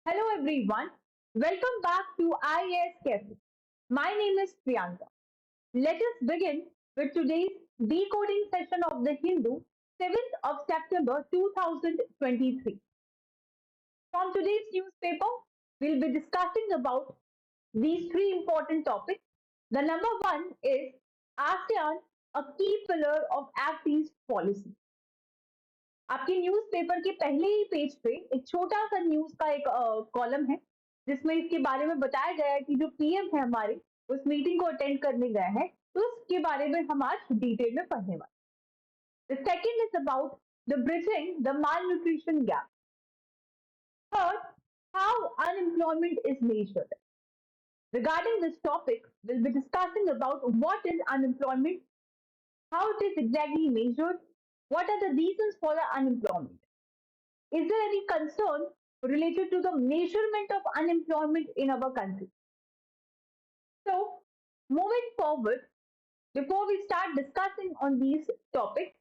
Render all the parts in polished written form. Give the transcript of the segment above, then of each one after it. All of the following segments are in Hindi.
Hello everyone, welcome back to IAS Cafe. My name is Priyanka. Let us begin with today's decoding session of the Hindu, 7th of September 2023. From today's newspaper, we'll be discussing about these three important topics. The number one is ASEAN, a key pillar of Act East policy. आपके न्यूज़पेपर के पहले ही पेज पे एक छोटा सा न्यूज़ का एक कॉलम है जिसमें इसके बारे में बताया गया है कि जो पीएम है हमारे उस मीटिंग को अटेंड करने गए हैं तो उसके बारे में हम आज डिटेल में पढ़ने वाले। The second is about the bridging the mall nutrition gap. Third, how unemployment is measured. Regarding this topic, we'll be discussing about what is unemployment, how it is exactly measured, what are the reasons for the unemployment. Is there any concern related to the measurement of unemployment in our country? So, moving forward, before we start discussing on these topics,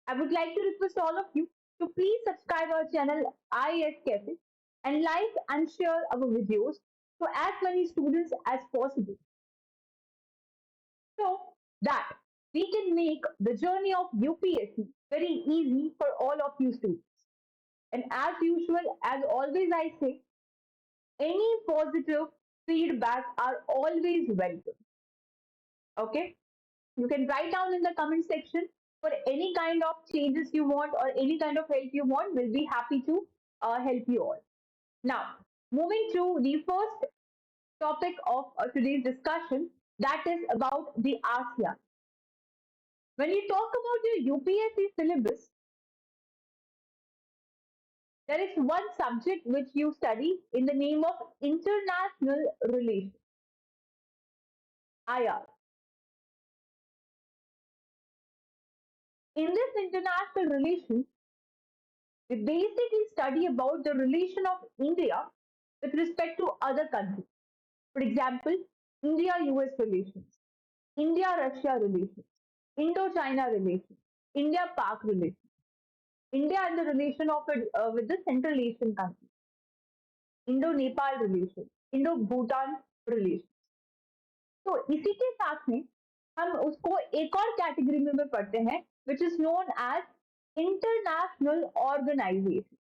I would like to request all of you to please subscribe our channel IAS Cafe and like and share our videos to as many students as possible so that we can make the journey of UPSC very easy for all of you students. And as usual, as always, I say, any positive feedback are always welcome. Okay, you can write down in the comment section for any kind of changes you want or any kind of help you want. We'll be happy to help you all. Now, moving to the first topic of today's discussion, that is about the ASEAN. When you talk about the UPSC syllabus, there is one subject which you study in the name of international relations, IR. In this international relations, we basically study about the relation of India with respect to other countries. For example, India-US relations, India-Russia relations, Indo-China relations, India-Pak relations, India and the relation of it with the Central Asian countries, Indo-Nepal relations, Indo-Bhutan relations. तो इसी के साथ में हम उसको एक और कैटेगरी में पढ़ते हैं which is known as international organization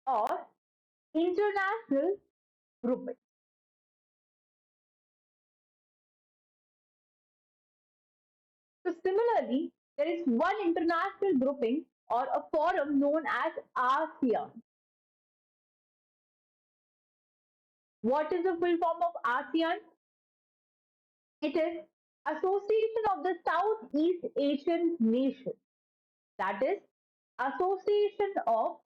और international grouping. So similarly, there is one international grouping or a forum known as ASEAN. What is the full form of ASEAN? It is Association of the Southeast Asian Nations. That is Association of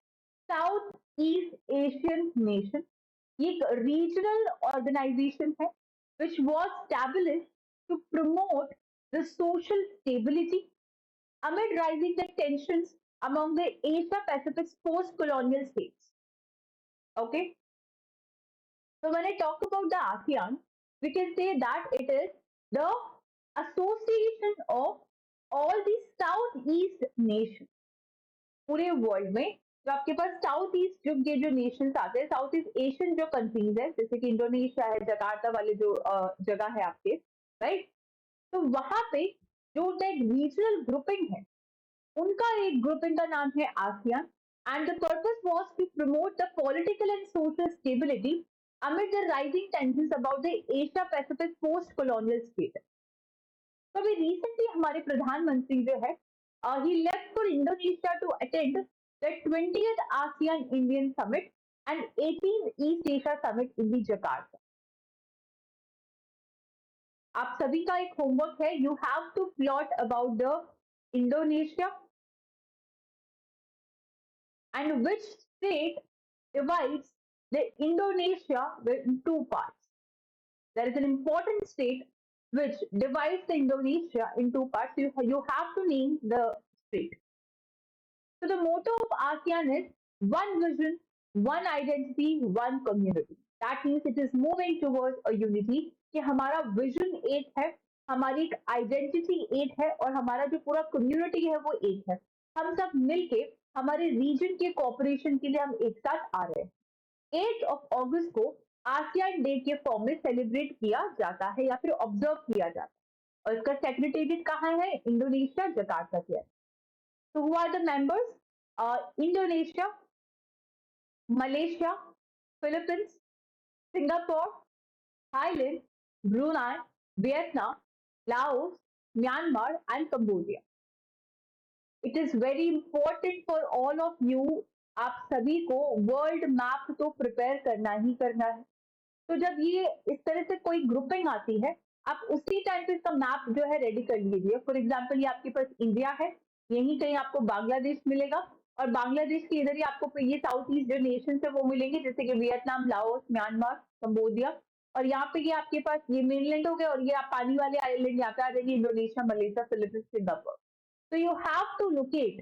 Southeast Asian Nation. ये एक regional organization है which was established to promote the social stability amid rising the tensions among the Asia Pacific post-colonial states. Okay, so when I talk about the ASEAN, we can say that it is the association of all the Southeast nations. पूरे वर्ल्ड में जो आपके पास साउथ ईस्ट जो के जो नेशंस आते हैं, साउथ ईस्ट एशियन जो कंट्रीज है जैसे कि इंडोनेशिया है, जकार्ता वाले जो जगह है आपके, राइट, तो वहां पे जो उनका एक रीजनल ग्रुपिंग है उनका एक ग्रुपिंग का नाम है ASEAN. And the purpose was to promote the political and social stability amid the rising tensions about the Asia Pacific post colonial state. तो अभी रिसेंटली हमारे प्रधानमंत्री जो है he left for Indonesia to attend the 20th ASEAN Indian Summit and 18th East Asia Summit in the Jakarta. आप सभी का एक होमवर्क है, you have to plot about the Indonesia and which state divides the Indonesia in two parts. There is an important state which divides the Indonesia in two parts. You have to name the state. So the motto of ASEAN is one vision, one identity, one community. That means it is moving towards a unity कि हमारा विजन एक है, हमारी आइडेंटिटी एक है और हमारा जो पूरा कम्युनिटी है वो एक है. हम सब मिलके हमारे रीजन के कॉपरेशन के लिए हम एक साथ आ रहे हैं। 8 अगस्त को आसियान डे के फॉर्म में सेलिब्रेट किया जाता है या फिर ऑब्जर्व किया जाता है, और इसका सेक्रेटेरिएट कहाँ है? इंडोनेशिया, जकार्ता के। तो who are the members? Indonesia, Malaysia, Philippines, Singapore, Thailand, Brunei, Vietnam, Laos, Myanmar and Cambodia. It is very important for all of you, आप सभी को वर्ल्ड मैप तो प्रिपेयर करना ही करना है। तो जब ये इस तरह से कोई ग्रुपिंग आती है, आप उसी टाइम पे इसका मैप जो है रेडी कर लीजिए। फॉर एग्जाम्पल ये आपके पास इंडिया है, यहीं कहीं आपको बांग्लादेश मिलेगा, और बांग्लादेश के इधर ही आपको ये साउथ ईस्ट जो नेशन है वो मिलेंगे, जैसे कि वियतनाम, लाओस, म्यांमार, कंबोडिया। और यहाँ पे ये आपके पास ये मेनलैंड हो गया, और ये आप पानी वाले आइलैंड यहाँ पे आ जाएंगे, Indonesia, Malaysia, Philippines, Singapore. So you have to locate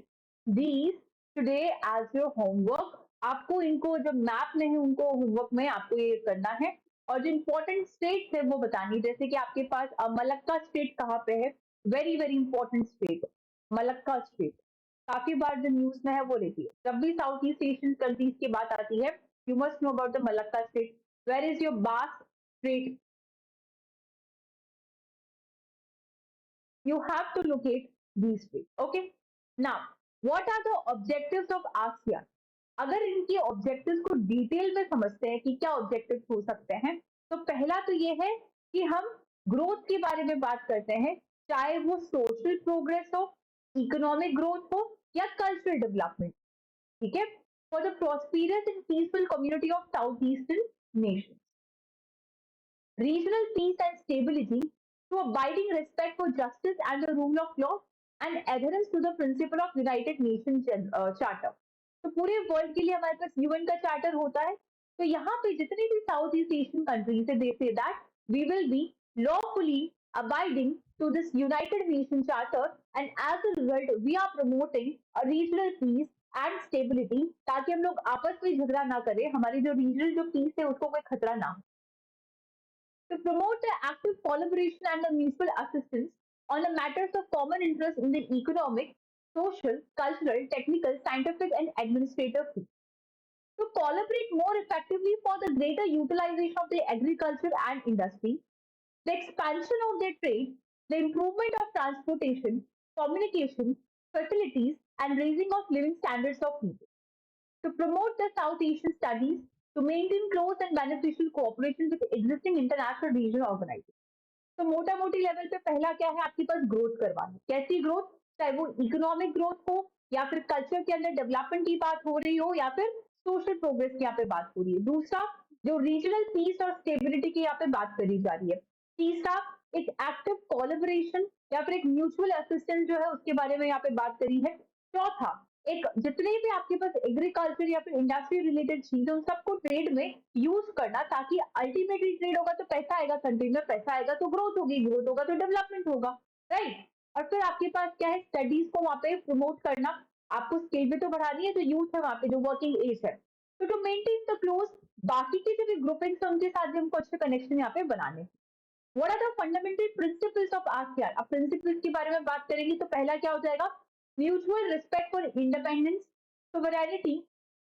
these today as your homework. आपको इनको जब मैप में है उनको होमवर्क में आपको ये करना है, और जो इंपॉर्टेंट स्टेट्स है वो बतानी, जैसे कि आपके पास मलक्का स्टेट कहाँ पे है? Very very important state Malacca state, काफी बार जो न्यूज में है वो रहती है। जब भी साउथ ईस्ट एशियन कंट्रीज की बात आती है, you must know about the Malacca strait. Where is your Bass strait? You have to locate these three. Okay. Now, what are the objectives of ASEAN? अगर इनके ऑब्जेक्टिव्स को डिटेल में समझते हैं कि क्या ऑब्जेक्टिव्स हो सकते हैं, तो पहला तो ये है कि हम ग्रोथ के बारे में बात करते हैं, चाहे वो सोशल प्रोग्रेस हो, इकोनॉमिक ग्रोथ हो या कल्चरल डेवलपमेंट। ठीक है? For the prosperous and peaceful community of south eastern nation, regional peace and stability, to abiding respect for justice and the rule of law, and adherence to the principle of United Nations Charter. तो पूरे वर्ल्ड के लिए हमारे पास यूएन का चार्टर होता है। तो यहाँ पे जितने भी साउथ ईस्ट एशियन कंट्रीज है, they say that we will be lawfully abiding to this United Nations Charter, and as a result we are promoting a regional peace and stability, ताकि हम लोग आपस में झगड़ा ना करें, हमारी जो रीजनल जो पीस है उसको कोई खतरा ना हो। To promote the active collaboration and the mutual assistance on the matters of common interest in the economic, social, cultural, technical, scientific, and administrative field. To collaborate more effectively for the greater utilization of the agriculture and industry, the expansion of their trade, the improvement of transportation, communication, facilities, and raising of living standards of people. To promote the South Asian studies, to maintain close and beneficial cooperation with existing international regional organizations. तो मोटा मोटी लेवल पे पहला क्या है, आपके पास ग्रोथ करवाना। कैसी ग्रोथ? चाहे वो इकोनॉमिक ग्रोथ हो, या फिर कल्चर के अंदर डेवलपमेंट की बात हो रही हो, या फिर सोशल प्रोग्रेस की यहाँ पे बात हो रही है। दूसरा, जो रीजनल पीस और स्टेबिलिटी की यहाँ पे बात करी जा रही है। तीसरा, एक एक्टिव कोलैबोरेशन या फिर एक म्यूचुअल असिस्टेंस जो है उसके बारे में यहाँ पे बात करी है। चौथा, एक जितने भी आपके पास एग्रीकल्चर या फिर इंडस्ट्री रिलेटेड चीजें उन सबको ट्रेड में यूज करना, ताकि अल्टीमेटली ट्रेड होगा तो पैसा आएगा, कंट्री में पैसा आएगा तो ग्रोथ होगी, ग्रोथ होगा तो डेवलपमेंट होगा, राइट। और फिर आपके पास क्या है, स्टडीज को वहां पे प्रमोट करना, आपको स्किल भी तो बढ़ानी है, जो यूथ है वहां पे जो वर्किंग एज है। तो टू मेंटेन द क्लोज, बाकी के जो भी ग्रुपिंग है उनके साथ भी हमको अच्छे कनेक्शन यहाँ पे बनाने। What are the fundamental principles of ASEAN? अब प्रिंसिपल्स के बारे में बात करेंगे तो पहला क्या हो जाएगा, mutual respect for independence, sovereignty,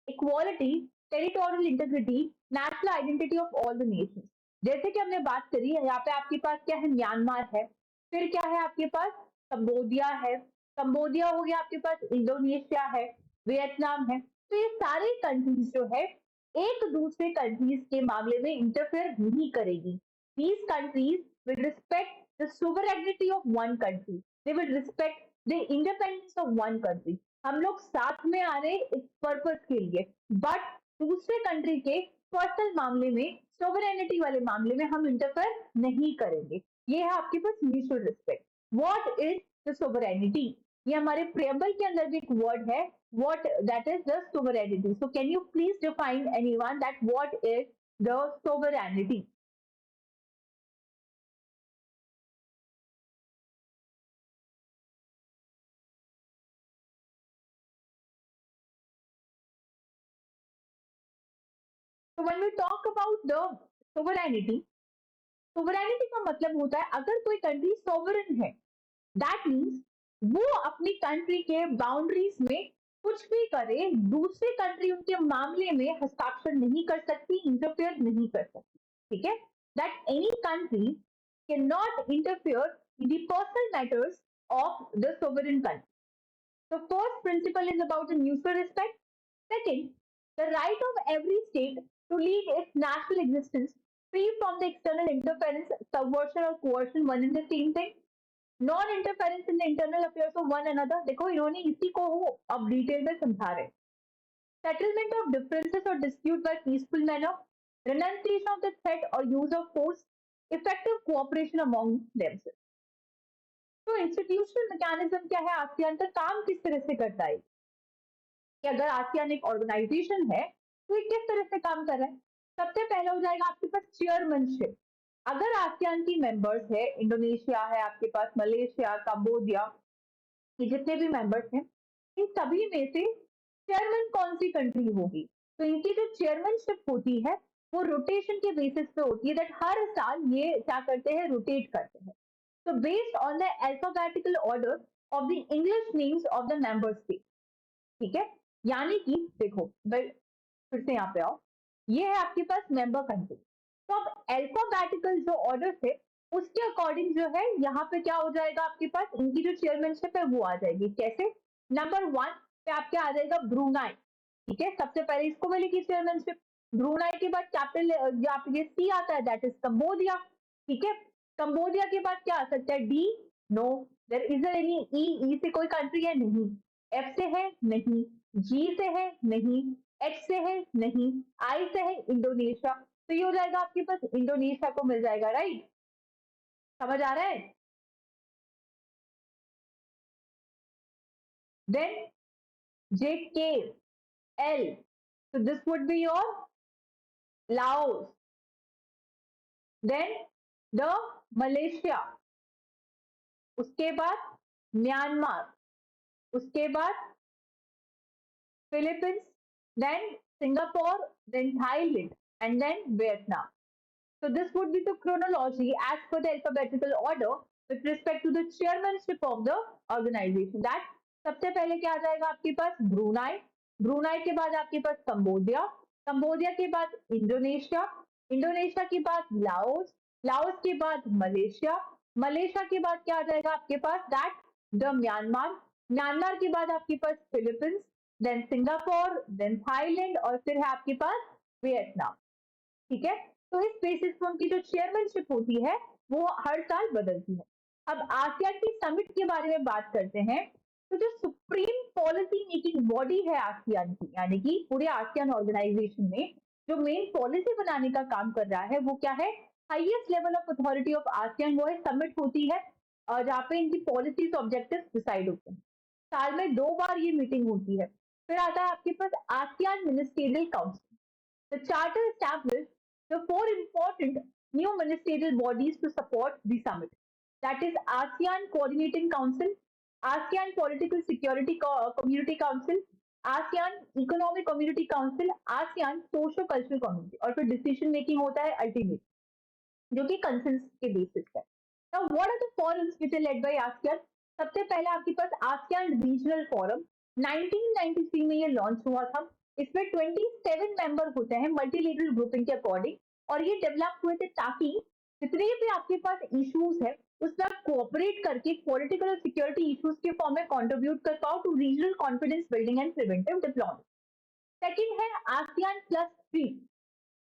equality, territorial integrity, national identity of all the Nations. जैसे कि हमने बात करी है, यहाँ पे आपके पास क्या है, म्यांमार है, फिर क्या है आपके पास, कंबोडिया है, कंबोडिया हो गया आपके पास, इंडोनेशिया है, वियतनाम है। तो ये सारे कंट्रीज जो है एक दूसरे कंट्रीज के मामले में इंटरफेयर नहीं करेगी। These countries will respect the sovereignty of one country. They will respect the independence of one country. हम लोग साथ में आ रहे एक पर्पस के लिए, बट दूसरे कंट्री के पर्सनल मामले में, सोवरेनिटी वाले मामले में हम इंटरफेयर नहीं करेंगे। ये है आपके पास mutual respect. What is the sovereignty? ये हमारे प्रेम्बल के अंदर भी एक वर्ड है, what that is the sovereignty. So can you please define anyone that what is the sovereignty? So when we talk about the sovereignty, sovereignty का मतलब होता है अगर कोई कंट्री सोवरेन है, दैट मीन्स वो अपनी कंट्री के बाउंड्रीज में कुछ भी करे, दूसरी कंट्री उनके मामले में हस्ताक्षर नहीं कर सकती, इंटरफेयर नहीं कर सकती, ठीक है? That any country can not interfere in the personal matters of the sovereign country. The first principle is about the mutual respect. Second, the right of every state to lead its national existence free from the external interference, subversion or coercion, one in the same thing. Non interference in the internal affairs of one another. देखो इन्होंने इसी को अब डिटेल में समझा रहे. सेटलमेंट ऑफ डिफरेंसेस और dispute by peaceful manner, renunciation of the threat or use of force, effective cooperation among themselves. तो इंस्टीट्यूशनल मैकेनिज्म क्या है, आसियान का काम किस तरह से करता है, कि अगर आसियान एक ऑर्गेनाइजेशन है तो ये किस तरह से काम कर रहा है. सबसे पहला हो जाएगा आपके पास चेयरमैनशिप. अगर आसियान की मेंबर्स है, इंडोनेशिया है आपके पास, मलेशिया, कंबोडिया, ये जितने भी मेंबर्स हैं, इन सभी में से चेयरमैन कौन सी कंट्री होगी, तो इनकी जो चेयरमैनशिप होती है वो रोटेशन के बेसिस पे होती है. दैट हर साल ये क्या करते हैं, रोटेट करते हैं. तो based on the alphabetical order of the English names of the member state, ठीक है? यानी कि देखो फिर से यहाँ पे आओ, ये है आपके पास मेंबर कंट्री. तो अब अल्फाबेटिकल जो ऑर्डर थे उसके अकॉर्डिंग जो है यहाँ पे क्या हो जाएगा, आपके पास इनकी जो चेयरमैनशिप है वो आ जाएगी. कैसे? नंबर 1 पे आपके आ जाएगा ब्रूनाई, ठीक है? सबसे पहले इसको मिलेगी चेयरमैनशिप. ब्रूनाई के बाद कैपिटल जो आपके सी आता है दैट इज कंबोडिया, ठीक है? कंबोडिया के बाद क्या आ सकता है, D. No, there is any E. E से कोई कंट्री है नहीं, एफ से है नहीं, जी से है नहीं, एच से है नहीं, आई से है इंडोनेशिया. तो ये हो जाएगा आपके पास इंडोनेशिया को मिल जाएगा. राइट? समझ आ रहा है? देन जे के L, so this would be your Laos. Then the Malaysia, उसके बाद म्यांमार, उसके बाद Philippines, then Singapore, then Thailand, and then Vietnam. So this would be the chronology as per the alphabetical order with respect to the chairmanship of the organization. That सबसे पहले क्या आ जाएगा आपके पास, ब्रूनाई. ब्रूनाई के बाद आपके पास कंबोडिया, कंबोडिया के बाद इंडोनेशिया, इंडोनेशिया के बाद लाओस, लाओस के बाद मलेशिया, मलेशिया के बाद क्या आ जाएगा आपके पास, दैट द म्यांमार, म्यांमार के बाद आपके पास Philippines, then Singapore, then Thailand, और फिर है आपके पास वियतनाम. ठीक है? तो इस बेसिस पे उनकी जो चेयरमैनशिप होती है वो हर साल बदलती है. अब आसियान की समिट के बारे में बात करते हैं. तो जो सुप्रीम पॉलिसी मेकिंग बॉडी है आसियान की, यानी कि पूरे आसियान ऑर्गेनाइजेशन में जो मेन पॉलिसी बनाने का काम कर रहा है वो क्या है, highest level of authority of ASEAN, वो है समिट होती है, और जहाँ पे इनकी पॉलिसीज ऑब्जेक्टिव्स डिसाइड होते हैं. साल में 2 बार ये मीटिंग होती है. फिर आता है आपके पास ASEAN ministerial council. The charter established the 4 important new ministerial bodies to support the summit. That is ASEAN Coordinating Council, ASEAN Political Security Community Council, ASEAN Economic Community Council, ASEAN Socio Cultural Community. और फिर डिसीजन मेकिंग होता है अल्टीमेट, जो कि कंसेंसस के बेसिस पे. Now what are the forums which are led by ASEAN? सबसे पहले आपके पास आसियान रीजनल फोरम 1993 में ये लॉन्च हुआ था. इसमें 27 मेंबर होते हैं मल्टीलेटरल ग्रुपिंग के अकॉर्डिंग, और ये डेवलप हुए थे ताकि जितने भी आपके पास इश्यूज है उसमें आप कोऑपरेट करके पॉलिटिकल और सिक्योरिटी इश्यूज के फॉर्म में कंट्रीब्यूट कर पाओ to regional confidence building and preventive deployment. Second है ASEAN plus 3.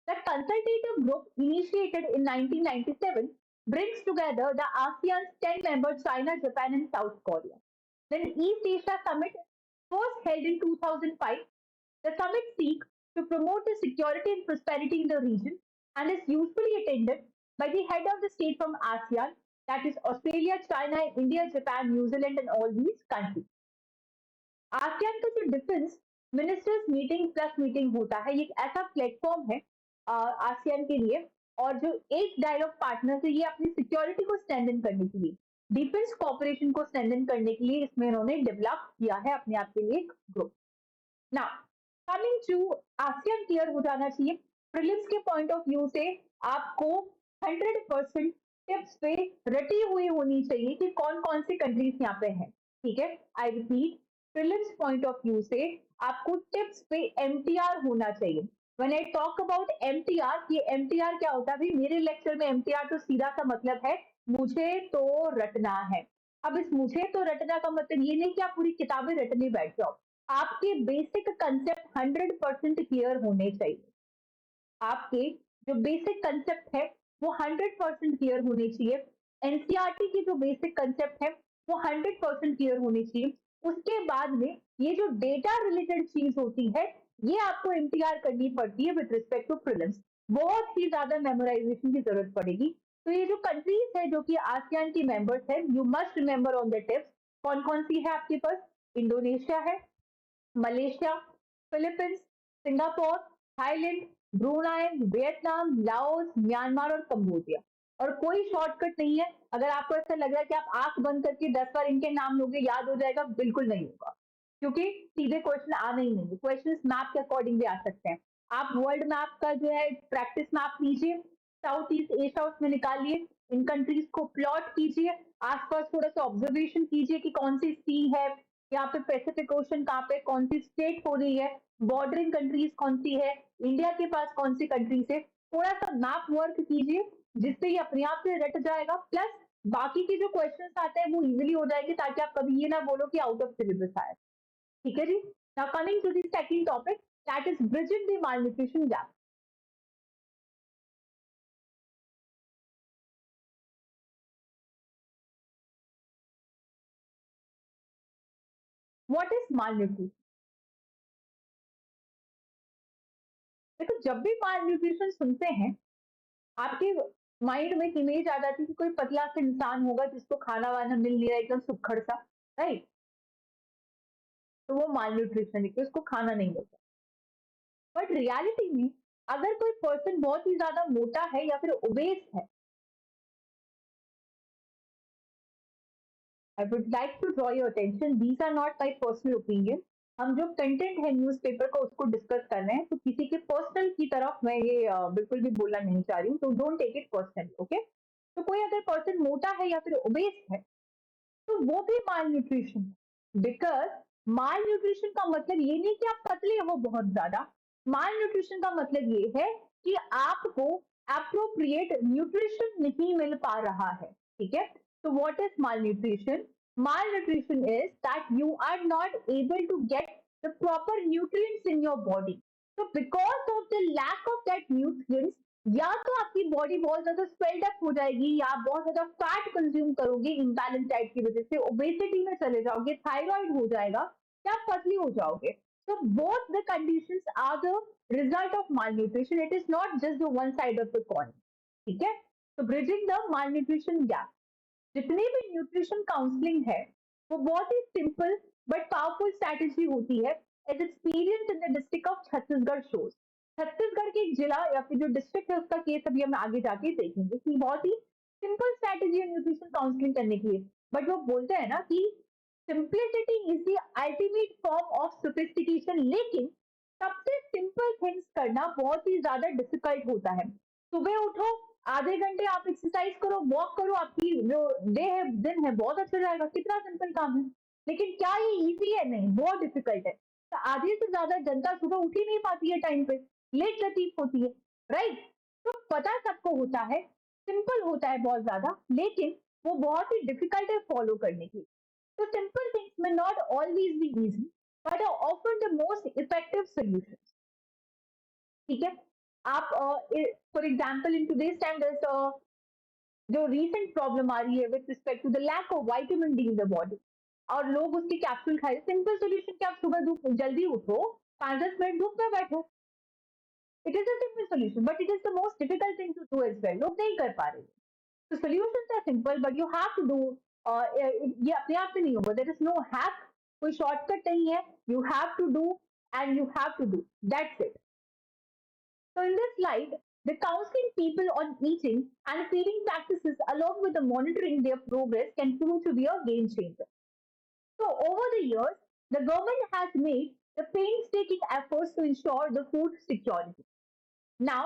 The consultative group initiated in 1997 brings together the ASEAN's 10 members China, Japan, and South Korea. Then East Asia Summit, first held in 2005. The summit seeks to promote the security and prosperity in the region and is usually attended by the head of the state from ASEAN, that is Australia, China, India, Japan, New Zealand, and all these countries. ASEAN का जो defence ministers meeting plus meeting होता है, ये एक ऐसा प्लेटफॉर्म है आसियान के लिए, और जो एक डायलॉग पार्टनर है ये अपनी सिक्योरिटी को स्ट्रेंथन करने के लिए, डिफेंस कॉपरेशन को स्ट्रेंथन करने के लिए इसमें इन्होंने डेवलप किया है अपने आप के लिए एक group. Now coming to ASEAN, clear हो जाना चाहिए प्रीलिम्स के पॉइंट ऑफ व्यू से, आपको 100% टिप्स पे रटी हुई होनी चाहिए कि कौन कौन सी कंट्रीज यहाँ पे है. ठीक है? I repeat, prelims point of view से आपको टिप्स पे एमटीआर होना चाहिए। When I talk about MTR, ये एमटीआर क्या होता है? भाई मेरे लेक्चर में एमटीआर तो सीधा सा मतलब है मुझे तो रटना है। अब इस मुझे तो रटना का मतलब ये नहीं कि आप पूरी किताबें रटने बैठ जाओ। आपके बेसिक कंसेप्ट 100% क्लियर होने चाहिए। आपके जो बेसिक कंसेप्ट है वो 100% क्लियर होने चाहिए। एनसीईआरटी की जो बेसिक कंसेप्ट है वो 100% क्लियर होनी चाहिए। उसके बाद में ये जो डेटा रिलेटेड चीज होती है ये आपको एमटीआर करनी पड़ती है विद रिस्पेक्ट टू प्रीलिम्स। बहुत ही ज्यादा मेमोराइजेशन की जरूरत पड़ेगी। तो ये जो कंट्रीज है जो कि आसियान की मेंबर्स है, you must remember on the tips. कौन कौन सी है आपके पास? इंडोनेशिया है, Malaysia, Philippines, Singapore, Thailand, Brunei, Vietnam, Laos, Myanmar और कंबोडिया। और कोई शॉर्टकट नहीं है। अगर आपको ऐसा लग रहा है कि आप आंख बंद करके 10 बार इनके नाम लोगे याद हो जाएगा, बिल्कुल नहीं होगा। क्योंकि सीधे क्वेश्चन आने ही नहीं, क्वेश्चन मैप के अकॉर्डिंग भी आ सकते हैं। आप वर्ल्ड मैप का जो है प्रैक्टिस मैप लीजिए, साउथ ईस्ट एशिया उसमें निकालिए, इन कंट्रीज को प्लॉट कीजिए, आसपास थोड़ा सा ऑब्जर्वेशन कीजिए कि कौन सी सी है, यहाँ पे पैसिफिक ओशन कहाँ पे, कौन सी स्टेट हो रही है, बॉर्डरिंग कंट्रीज कौन सी है, इंडिया के पास कौन सी कंट्रीज है। थोड़ा सा मैप वर्क कीजिए जिससे ये अपने आप से रट जाएगा। प्लस बाकी के जो क्वेश्चंस आते हैं वो इजीली हो जाएंगे, ताकि आप कभी ये ना बोलो कि आउट ऑफ सिलेबस आए। ठीक है जी। Now coming to the second topic, that is bridging the malnutrition gap. What is malnutrition? देखो, जब भी malnutrition सुनते हैं आपके माइंड में एक इमेज आ जाती है कि कोई पतला सा इंसान होगा जिसको खाना वाना मिल नहीं रहा, एकदम सुक्खड़ सा, राइट? तो वो माल न्यूट्रिशन है कि उसको खाना नहीं मिलता। बट रियलिटी में अगर कोई पर्सन बहुत ही ज्यादा मोटा है या फिर ओबेस है, I would like to draw your attention, these are not my personal opinion. हम जो कंटेंट है न्यूज़पेपर का उसको डिस्कस कर रहे हैं, तो किसी के पर्सनल की तरफ मैं ये बिल्कुल भी बोलना नहीं चाह रही हूँ, तो don't take it personal, okay? तो कोई अगर पर्सन मोटा है या फिर ओबेस है तो वो भी माल न्यूट्रिशन है। बिकॉज माल न्यूट्रिशन का मतलब ये नहीं कि आप पतले हो बहुत ज्यादा। माल न्यूट्रिशन का मतलब ये है कि आपको अप्रोप्रिएट न्यूट्रिशन नहीं मिल पा रहा है। ठीक है? तो what is malnutrition? Malnutrition is that you are not able to get the proper nutrients in your body. तो because of the lack of that nutrients, या तो आपकी बॉडी बहुत ज्यादा स्वेल्ड अप हो जाएगी, या आप बहुत ज्यादा फैट कंज्यूम करोगे इम्बैलेंस डाइट की वजह से, ओबेसिटी में चले जाओगे, थायराइड हो जाएगा, या आप पतली हो जाओगे। So both the conditions are the result of malnutrition. It is not just the one side of the coin. ठीक है? तो bridging the malnutrition gap. जितनी भी न्यूट्रिशन काउंसलिंग है वो बहुत ही सिंपल बट पावरफुल स्ट्रैटेजी होती है, as experience in the district of Chhattisgarh shows. Chhattisgarh के एक जिला या फिर जो डिस्ट्रिक्ट है उसका केस अभी हम आगे जाके देखेंगे कि बहुत ही सिंपल स्ट्रैटेजी है न्यूट्रिशन काउंसलिंग करने के लिए। बट वो बोलते हैं ना कि simplicity is the ultimate form of sophistication, लेकिन सबसे सिंपल थिंग्स करना बहुत ही ज्यादा डिफिकल्ट होता है। सुबह उठो, आधे घंटे आप एक्सरसाइज करो, वॉक करो, आपकी जो डे है, दिन है, बहुत अच्छा जाएगा। कितना सिंपल काम है। लेकिन क्या ये इजी है? नहीं, बहुत डिफिकल्ट है। तो आधे से ज्यादा जनता सुबह उठ ही नहीं पाती है टाइम पे, लेट लतीफ होती है, राइट? तो पता सबको होता है, सिंपल होता है बहुत ज्यादा, लेकिन वो बहुत ही डिफिकल्ट है फॉलो करने की। तो सिंपल थिंग्स में not always be easy, but are often the most effective solution. ठीक है? आप for example in today's time जो रीसेंट प्रॉब्लम आ रही है with respect to the lack of vitamin D in the body, और लोग उसके कैप्सूल खाए। सिंपल सोल्यूशन कि आप सुबह धूप जल्दी उठो, 5-10 मिनट धूप में बैठो। It is a simple solution, but it is the most difficult thing to do as well. लोग नहीं कर पा रहे। तो solution are simple but you have to do. ये अपने आप से नहीं होगा, देयर इज नो हैक, कोई शॉर्टकट नहीं है। You have to do and you have to do, that's it. So in this slide, the counseling people on eating and feeding practices along with the monitoring their progress can prove to be a game changer. So over the years, the government has made the painstaking efforts to ensure the food security. Now,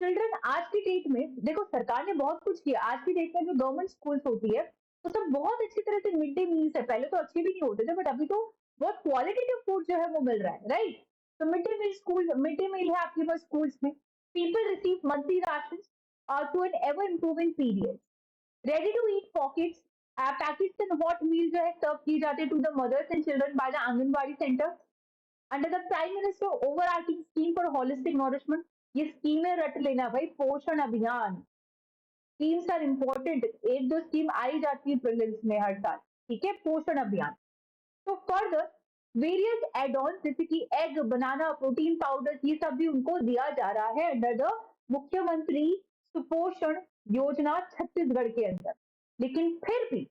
children आज की डेट में देखो, सरकार ने बहुत कुछ किया। आज की डेट में जो गवर्नमेंट स्कूल्स होती है तो सब बहुत अच्छी तरह से मिड डे मील्स है। पहले तो अच्छे भी नहीं होते थे, बट अभी तो बहुत क्वालिटेटिव फूड जो है वो मिल रहा है, राइट? तो मिड डे मील है आपके पास स्कूल्स में, people receive monthly ration to an ever improving period, ready to eat pockets, packets and hot meal जो है सर्व किए जाते हैं to the mothers and children by the anganwadi centre under the prime minister overarching scheme for holistic nourishment. ये स्कीमें रट लेना भाई, पोषण अभियान। स्कीम्स आर इम्पोर्टेंट, एक दो स्कीम आई जाती है प्रीलिम्स में हर साल, ठीक है? पोषण अभियान। तो फर्दर वेरियस एड ऑन जैसे कि एग, बनाना, प्रोटीन पाउडर, ये सब भी उनको दिया जा रहा है अंडर द मुख्यमंत्री सुपोषण योजना छत्तीसगढ़ के अंदर। लेकिन फिर भी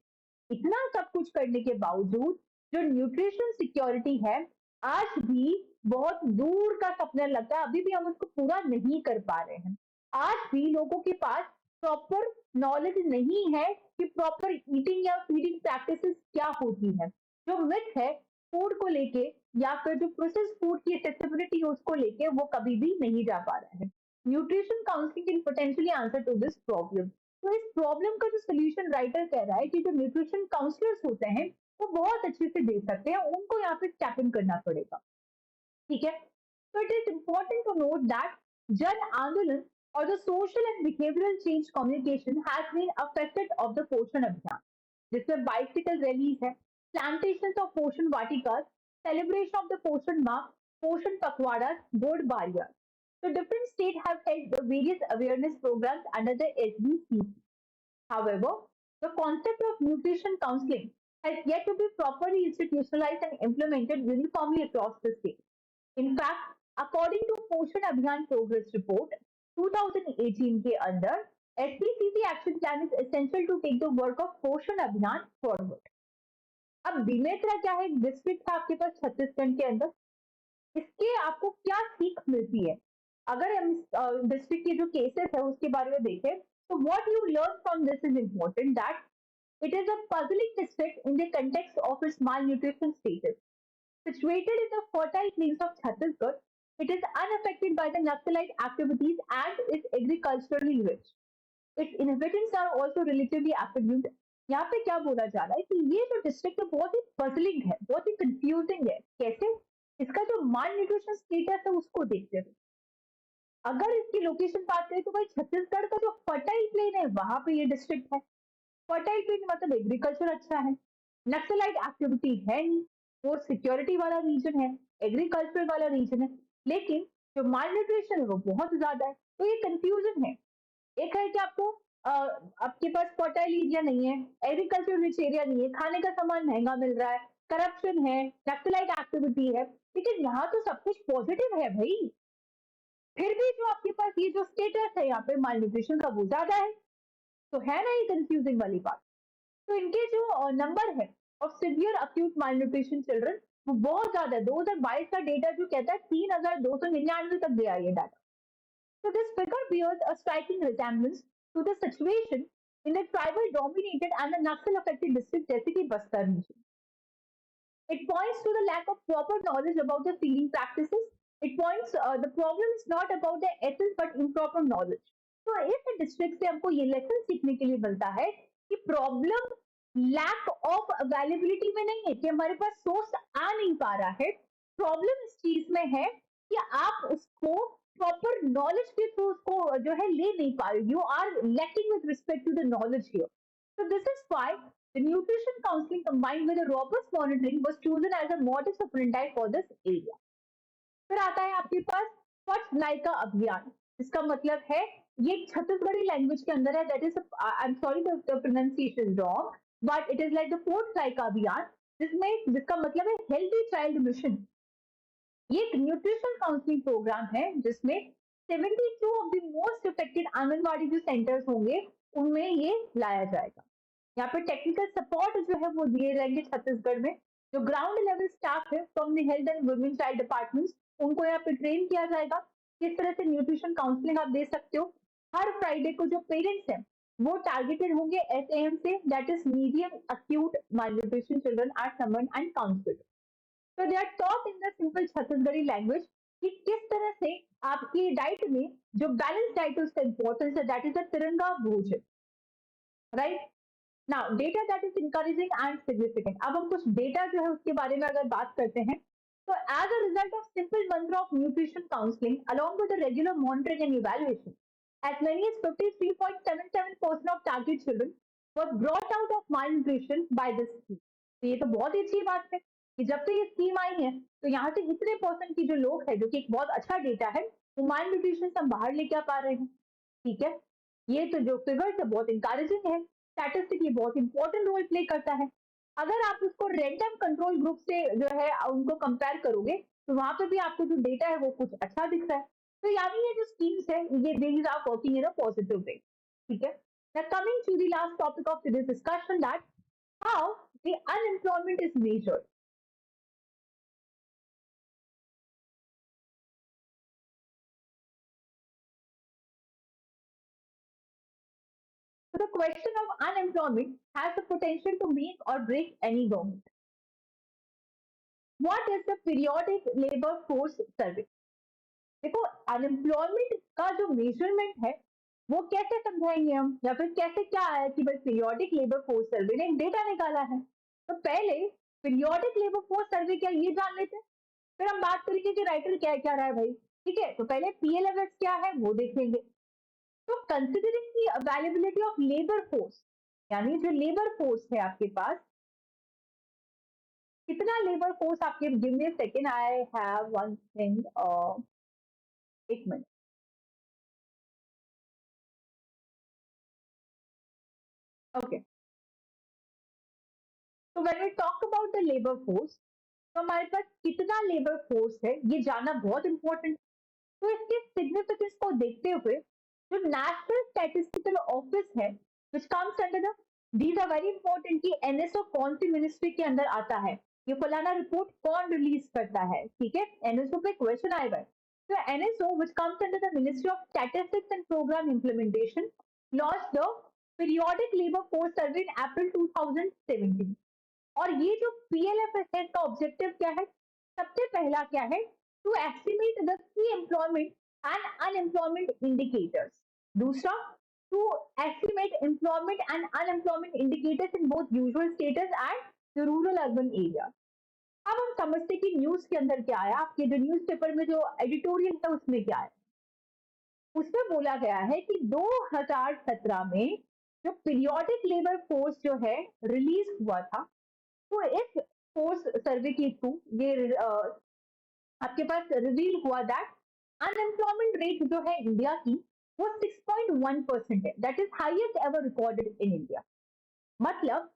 इतना सब कुछ करने के बावजूद जो न्यूट्रिशन सिक्योरिटी है आज भी बहुत दूर का सपना लगता है, अभी भी हम उसको पूरा नहीं कर पा रहे हैं। आज भी लोगों के पास प्रॉपर नॉलेज नहीं है कि प्रॉपर ईटिंग या फीडिंग प्रैक्टिसेस क्या होती है। जो मिथ है फूड को लेके या फिर जो प्रोसेस फूड की एक्सेसिबिलिटी है उसको लेके, वो कभी भी नहीं जा पा रहा है। Nutrition counselling can potentially answer to this problem. तो इस प्रॉब्लम का जो सोल्यूशन राइटर कह रहा है कि जो न्यूट्रिशन काउंसलर्स होते हैं वो बहुत अच्छे से दे सकते हैं, उनको यहाँ पे स्टेप इन करना पड़ेगा, ठीक है? तो it is important to note that Jan Andolan और the social and behavioural change communication has been affected of the Poshan Abhiyaan, जिसमें बाइसिकल रैलीज है, प्लांटेशन ऑफ पोषण वाटिकास, celebration of the Poshan Maah, Poshan Pakhwada, board बारिया। So different states have held the various awareness programs under the SBCC. However, the concept of nutrition counseling has yet to be properly institutionalized and implemented uniformly across the state. In fact, according to Poshan Abhiyan Progress Report 2018 के अंदर SBCC action plan is essential to take the work of Poshan Abhiyan forward. अब बेमेतरा क्या है, डिस्ट्रिक्ट है आपके पास छत्तीसगढ़ के अंदर, इसके आपको क्या सीख मिलती है? अगर हम डिस्ट्रिक्ट के जो केसेस है उसके बारे में देखें, तो what you learn from this is important that it is a puzzling district in the context of its malnutrition status. Situated in the fertile plains of Chhattisgarh, it is unaffected by the Naxalite activities and is agriculturally rich. Its inhabitants are also relatively affluent. यहाँ पे क्या बोला जा रहा है कि ये जो डिस्ट्रिक्ट है बहुत ही पजलिंग है, बहुत ही कंफ्यूजिंग है। कैसे? इसका जो माल न्यूट्रिशन स्टेटस है उसको देखते हुए, अगर इसकी लोकेशन बात करें तो भाई छत्तीसगढ़ का जो फर्टाइल प्लेन है वहां पे ये डिस्ट्रिक्ट है। फर्टाइल प्लेन मतलब एग्रीकल्चर अच्छा है, नक्सलाइट एक्टिविटी है नहीं, वो सिक्योरिटी वाला रीजन है, एग्रीकल्चर वाला रीजन है, लेकिन जो माल न्यूट्रिशन है वो बहुत ज्यादा है। तो ये कंफ्यूजन है। एक है कि आपको आपके पास फर्टाइल एरिया नहीं है, एग्रीकल्चर रिच एरिया नहीं है, खाने का सामान महंगा मिल रहा है, करप्शन है, नक्सलाइट एक्टिविटी है, लेकिन यहाँ तो सब कुछ पॉजिटिव है भाई। फिर भी जो आपके पास ये जो स्टेटस है यहाँ पे माल न्यूट्रिशन का वो ज्यादा है, तो है ना ये कंफ्यूजिंग वाली बात। तो इनके जो नंबर है of severe acute mall nutrition children वो बहुत ज्यादा है। 2022 का डेटा जो कहता है 3,299 तक गया ये data. So this figure bears a striking resemblance to the situation in the tribal dominated and the Naxal affected district जैसे कि Bastar region. It points to the lack of proper knowledge about the feeding practices. It points the problem is not about the essence but improper knowledge. तो इस डिस्ट्रिक्ट से हमको ये लेसन सीखने के लिए मिलता है कि प्रॉब्लम लैक ऑफ अवेलेबिलिटी में नहीं है कि हमारे पास सोर्स आ नहीं पा रहा है। प्रॉब्लम इस चीज में है कि आप उसको प्रॉपर नॉलेज के थ्रू उसको जो है ले नहीं पा रहे। You are lacking with respect to the knowledge here. So this is why the nutrition counseling combined with a robust monitoring was chosen as a modus operandi for this area. फिर आता है आपके पास स्वच्छ नायिका अभियान, इसका मतलब है ये छत्तीसगढ़ी लैंग्वेज के अंदर है, that is I am sorry the pronunciation is wrong but it is like the fourth नायिका अभियान, जिसका मतलब है हेल्दी चाइल्ड मिशन। ये एक न्यूट्रिशन काउंसलिंग प्रोग्राम है जिसमें 72 of the most affected anganwadi जो सेंटर्स होंगे उनमें ये लाया जाएगा। यहाँ पे टेक्निकल सपोर्ट जो है वो दिए जाएंगे छत्तीसगढ़ में। जो ग्राउंड लेवल स्टाफ है from the health and women child departments, उनको यहाँ पे ट्रेन किया जाएगा किस तरह से न्यूट्रिशन काउंसलिंग आप दे सकते हो। हर फ्राइडे को जो पेरेंट्स हैं वो टारगेटेड होंगे SAM से, that is medium acute malnutrition children are summon and counselled. तो they are taught in the simple Chhattisgarhi language कि किस तरह से आपकी डाइट में जो बैलेंस डाइट है उसका इंपॉर्टेंस है, दैट इज अ तिरंगा भोजन, right? Now data that is encouraging and significant, अब हम कुछ डेटा जो है उसके बारे में अगर बात करते हैं, तो as a result of simple mantra of nutrition counseling along with the regular monitoring and evaluation, as many as 53.77% of target children were brought out of malnutrition by this scheme. तो ये तो बहुत ही अच्छी बात है कि जब से ये स्कीम आई है तो यहाँ से इतने परसेंट की जो लोग हैं, जो कि एक बहुत अच्छा डेटा है, वो माल न्यूट्रिशन से हम बाहर लेके आ पा रहे हैं। ठीक है, ये तो जो फिगर्स है बहुत इंकरेजिंग है, स्टैटिस्टिकली बहुत इंपॉर्टेंट रोल प्ले करता है। अगर आप उसको रैंडम कंट्रोल ग्रुप से जो है उनको कंपेयर करोगे, तो वहां पे भी आपको जो डेटा है वो कुछ अच्छा दिख रहा है। तो यानी ये जो स्कीम्स है, ये these are working in a positive way. ठीक है, now coming to the last topic of today's discussion, that how the unemployment is measured. So the question of unemployment has the potential to make or break any government. What is the periodic labor force survey? देखो, अनएम्प्लॉयमेंट का जो मेजरमेंट है वो कैसे समझाएंगे हम, या फिर कैसे क्या है कि भाई पीरियोडिक लेबर फोर्स सर्वे ने डेटा निकाला है। तो पहले पीरियोडिक लेबर फोर्स सर्वे क्या ये जान लेते हैं, फिर हम बात करेंगे कि राइटर क्या क्या रहा है भाई। ठीक है, तो पहले पीएलएफएस क्या है वो देखेंगे। तो considering the availability of labour force, यानी जो लेबर फोर्स है आपके पास, कितना लेबर फोर्स आपके, give me second, I have one thing, एक मिनट। ओके, तो when we talk about the labour force, तो हमारे पास कितना लेबर फोर्स है ये जानना बहुत इंपॉर्टेंट। तो इसके सिग्निफिकेंस को देखते हुए जो नेशनल स्टैटिस्टिकल ऑफिस है, which comes under the, these are very important कि एनएसओ कौन सी मिनिस्ट्री के अंदर आता है, ये फलाना रिपोर्ट कौन रिलीज करता है। ठीक है, एनएसओ पे क्वेश्चन आएगा। तो NSO which comes under the ministry of statistics and programme implementation launch the periodic labour force survey in April 2017। और ये जो पीएलएफएस है इसका ऑब्जेक्टिव क्या है, सबसे पहला क्या है, to estimate the key employment and unemployment indicators. दूसरा, to estimate employment and unemployment indicators in both usual status and rural urban area. अब हम समझते कि न्यूज के अंदर क्या आया, आपके जो न्यूज़पेपर में जो एडिटोरियल था उसमें क्या है। उसमें बोला गया है कि 2017 में जो पीरियोडिक लेबर फोर्स जो है रिलीज हुआ था, तो इस फोर्स सर्वे के थ्रू ये आपके पास रिवील हुआ दैट अनएम्प्लॉयमेंट रेट जो है इंडिया की वो 6.1% है, that is highest ever recorded in India. मतलब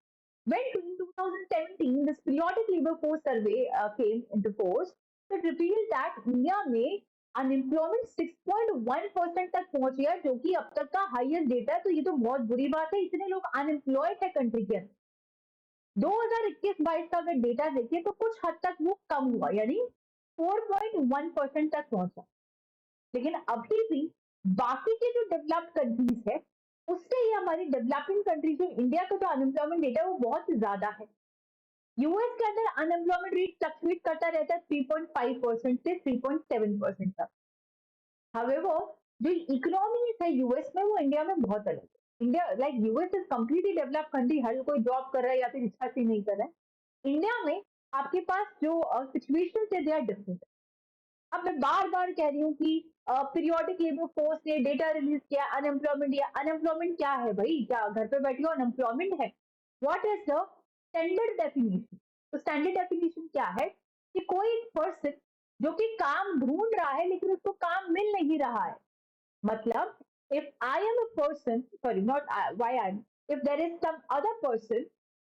when in 2017 this periodic labor force survey came into force, it revealed that India में अनएम्प्लॉयमेंट 6.1% तक पहुंच गया, जो कि अब तक का हाईएस्ट डेटा है। तो ये तो बहुत बुरी बात है, इतने लोग अनएम्प्लॉयड है कंट्री के अंदर। 2021-22 का अगर डेटा देखें तो कुछ हद तक वो कम हुआ, यानी 4.1% तक पहुंचा। लेकिन अभी भी बाकी के जो डेवलप्ड कंट्रीज है उससे ये हमारी डेवलपिंग कंट्रीज जो इंडिया का जो अनएम्प्लॉयमेंट डेटा है वो बहुत ज्यादा है। यूएस के अंदर अनएम्प्लॉयमेंट रेट फ्लक्चुएट करता रहता है 3.5% से 3.7% तक। However, जो इकोनॉमीज है यूएस में वो इंडिया में बहुत अलग है। India like US is completely developed country, हर कोई जॉब कर रहा है या फिर इच्छा से नहीं कर रहा है। इंडिया में आपके पास जो सिचुएशन है दे आर डिफरेंट। अब मैं बार बार कह रही हूँ कि पीरियोडिक लेबर फोर्स ने डेटा रिलीज किया अनएम्प्लॉयमेंट, या अनएम्प्लॉयमेंट क्या है भाई, क्या घर पे बैठे हो अनएम्प्लॉयमेंट है? What is the standard definition? तो स्टैंडर्ड डेफिनेशन क्या है कि कोई पर्सन जो कि काम ढूंढ रहा है लेकिन उसको काम मिल नहीं रहा है। मतलब if I am a person, sorry, not I, why I'm, if there is some other person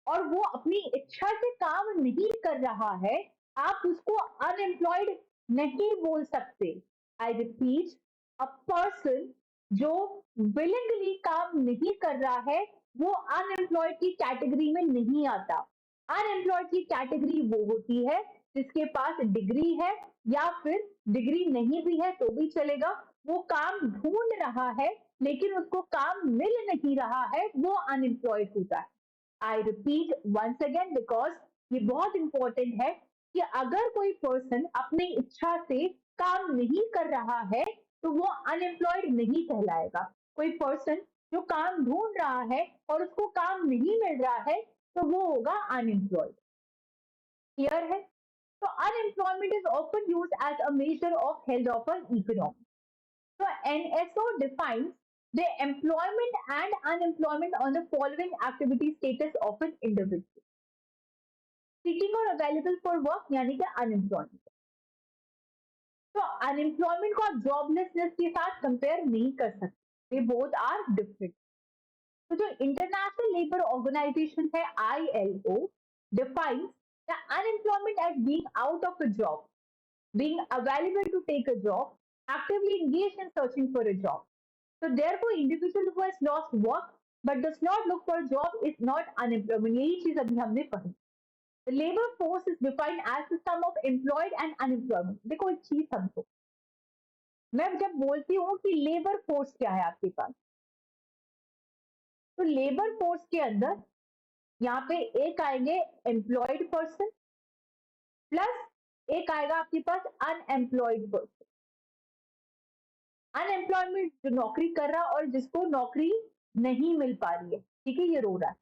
और वो अपनी इच्छा से काम नहीं कर रहा है, आप उसको अनएम्प्लॉयड नहीं बोल सकते। आई रिपीट, अ पर्सन जो विलिंगली काम नहीं कर रहा है वो अनएम्प्लॉयड की कैटेगरी में नहीं आता। अनएम्प्लॉयड की कैटेगरी वो होती है जिसके पास डिग्री है, या फिर डिग्री नहीं भी है तो भी चलेगा, वो काम ढूंढ रहा है लेकिन उसको काम मिल नहीं रहा है, वो अनएम्प्लॉयड होता है। I repeat once again because ये बहुत इंपॉर्टेंट है कि अगर कोई पर्सन अपनी इच्छा से काम नहीं कर रहा है तो वो अनएम्प्लॉयड नहीं कहलाएगा। कोई पर्सन जो काम ढूंढ रहा है और उसको काम नहीं मिल रहा है, तो वो होगा अनएम्प्लॉयड। क्लियर है? तो unemployment is often used as a measure of health of an economy. So NSO defines the employment and unemployment on the following activity status of an individual. Seeking or available for work यानी कि unemployment. तो unemployment को आप जॉबलेसनेस के साथ कंपेयर नहीं कर सकते, they both are different. तो जो इंटरनेशनल लेबर ऑर्गेनाइजेशन है ILO defines the unemployment as being out of a job, being available to take a job, actively engaged in searching for a job. So therefore, individual who has lost work but does not look for a job is not unemployment. यही चीज अभी हमने पढ़ी. The labor force is defined as the sum of employed and unemployment. देखो एक चीज समझो, मैं जब बोलती हूँ कि लेबर फोर्स क्या है आपके पास, तो लेबर फोर्स के अंदर यहाँ पे एक आएंगे एम्प्लॉयड पर्सन प्लस एक आएगा आपके पास अनएम्प्लॉयड पर्सन. अनएम्प्लॉयमेंट जो नौकरी कर रहा और जिसको नौकरी नहीं मिल पा रही है, ठीक है, ये रो रहा है.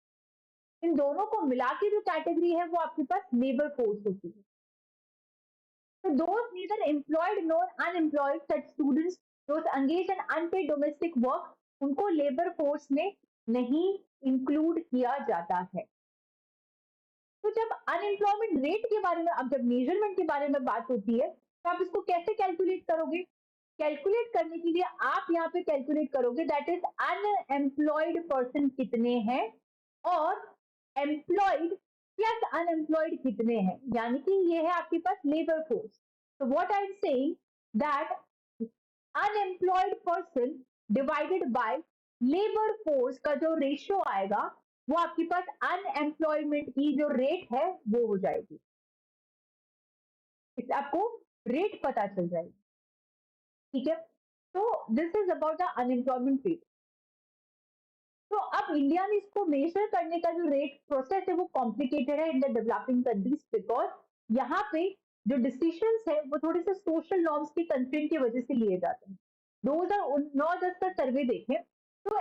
इन दोनों को मिला के जो कैटेगरी है वो आपके पास लेबर फोर्स होती है. तो those neither employed nor unemployed such students those engaged in unpaid domestic work उनको लेबर फोर्स में नहीं इंक्लूड किया जाता है. तो जब अनएम्प्लॉयमेंट रेट के बारे में, अब जब मेजरमेंट के बारे में बात होती है, तो आप इसको कैसे कैलकुलेट करोगे? कैलकुलेट करने के लिए आप यहाँ पे कैलकुलेट करोगे दैट इज अनएम्प्लॉयड पर्सन कितने हैं और एम्प्लॉयड प्लस अनएम्प्लॉयड कितने हैं, यानी कि ये है आपके पास लेबर फोर्स. तो what I am saying that unemployed person divided by labour force का जो रेशियो आएगा वो आपके पास अनएम्प्लॉयमेंट की जो रेट है वो हो जाएगी. इससे आपको रेट पता चल जाएगी. ठीक है, तो this is about the unemployment rate. तो अब इंडिया में इसको मेजर करने का जो रेट प्रोसेस है वो कॉम्प्लिकेटेड है in the developing countries, because यहाँ पे जो डिसीजंस है वो थोड़े से सोशल नॉर्म्स की कंस्ट्रेंट की वजह से लिए जाते हैं. 2009-10 का सर्वे देखें तो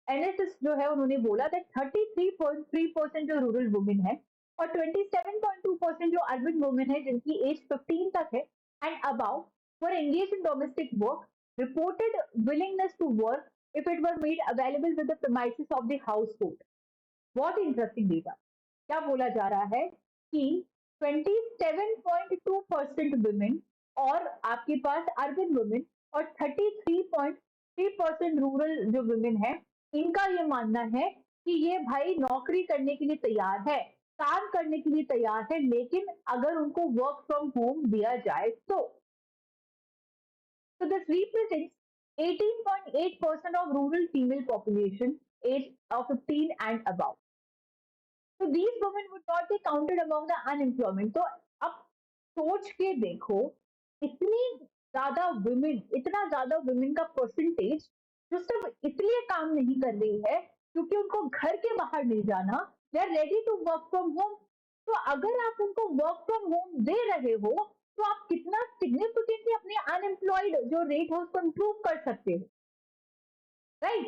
एनएसएस जो है उन्होंने बोला था 33.3% जो रूरल वुमेन है और 27.2% जो अर्बन वुमेन है जिनकी एज 15 तक है and above were engage in domestic work, reported willingness to work if it were made available with the premises of the household. What interesting data. क्या बोला जा रहा है कि 27.2% women और आपके पास अर्बन वुमेन और 33.3% रूरल जो वुमेन है, इनका ये मानना है कि ये भाई नौकरी करने के लिए तैयार है, काम करने के लिए तैयार है, लेकिन अगर उनको वर्क फ्रॉम होम दिया जाए तो. So this represents 18.8% of rural female population aged of 15 and above. So these women would not be counted among the unemployment. तो अब सोच के देखो, इतनी ज्यादा वुमेन, इतना ज्यादा वुमेन का परसेंटेज जो सिर्फ इसलिए काम नहीं कर रही है क्योंकि उनको घर के बाहर नहीं जाना, they are ready to work from home. तो अगर आप उनको वर्क फ्रॉम होम दे रहे हो तो आप कितना सिग्निफिकेंटली अपने अनएम्प्लॉयड जो रेट है उसको इंप्रूव कर सकते हो, राइट?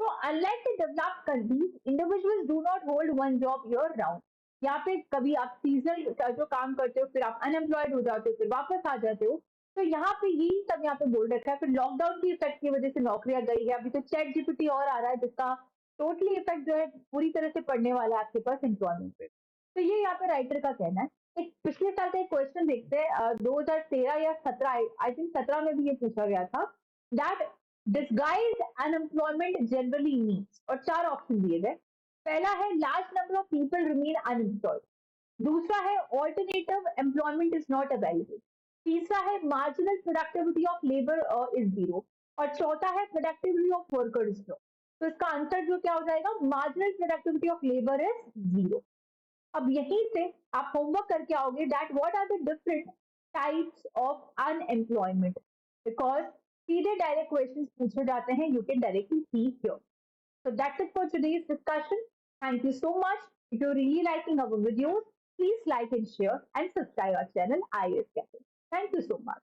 तो unlike the developed countries, individuals do not hold one job year round. यहाँ पे कभी आप सीजनल जो काम करते हो फिर आप अनएम्प्लॉयड हो जाते हो फिर वापस आ जाते हो. तो यहाँ पे यही सब यहाँ पे बोल रखा है. फिर लॉकडाउन की इफेक्ट की वजह से नौकरियां गई है. अभी तो चैट जीपीटी और आ रहा है जिसका टोटली इफेक्ट जो है पूरी तरह से पड़ने वाला है आपके पास एम्प्लॉयमेंट पे. तो ये यहाँ पे राइटर का कहना है. एक पिछले साल का एक क्वेश्चन देखते हैं, 2013 या 17, आई थिंक 17 में भी ये पूछा गया था that disguise unemployment generally means, और 4 ऑप्शन दिए गए. पहला है large number of people remain unemployed, दूसरा है alternative employment is not available, तीसरा है marginal productivity of labour is zero, और चौथा है productivity of worker is low. तो इसका आंसर जो क्या हो जाएगा, marginal productivity of labour is zero. अब यहीं से आप होमवर्क करके आओगे that what are the different types of unemployment, because सीधे डायरेक्ट क्वेश्चंस पूछे जाते हैं, you can directly see here. So that's it for today's discussion. Thank you so much. If you're really liking our videos, please like and share and subscribe our channel IAS Cafe. Thank you so much.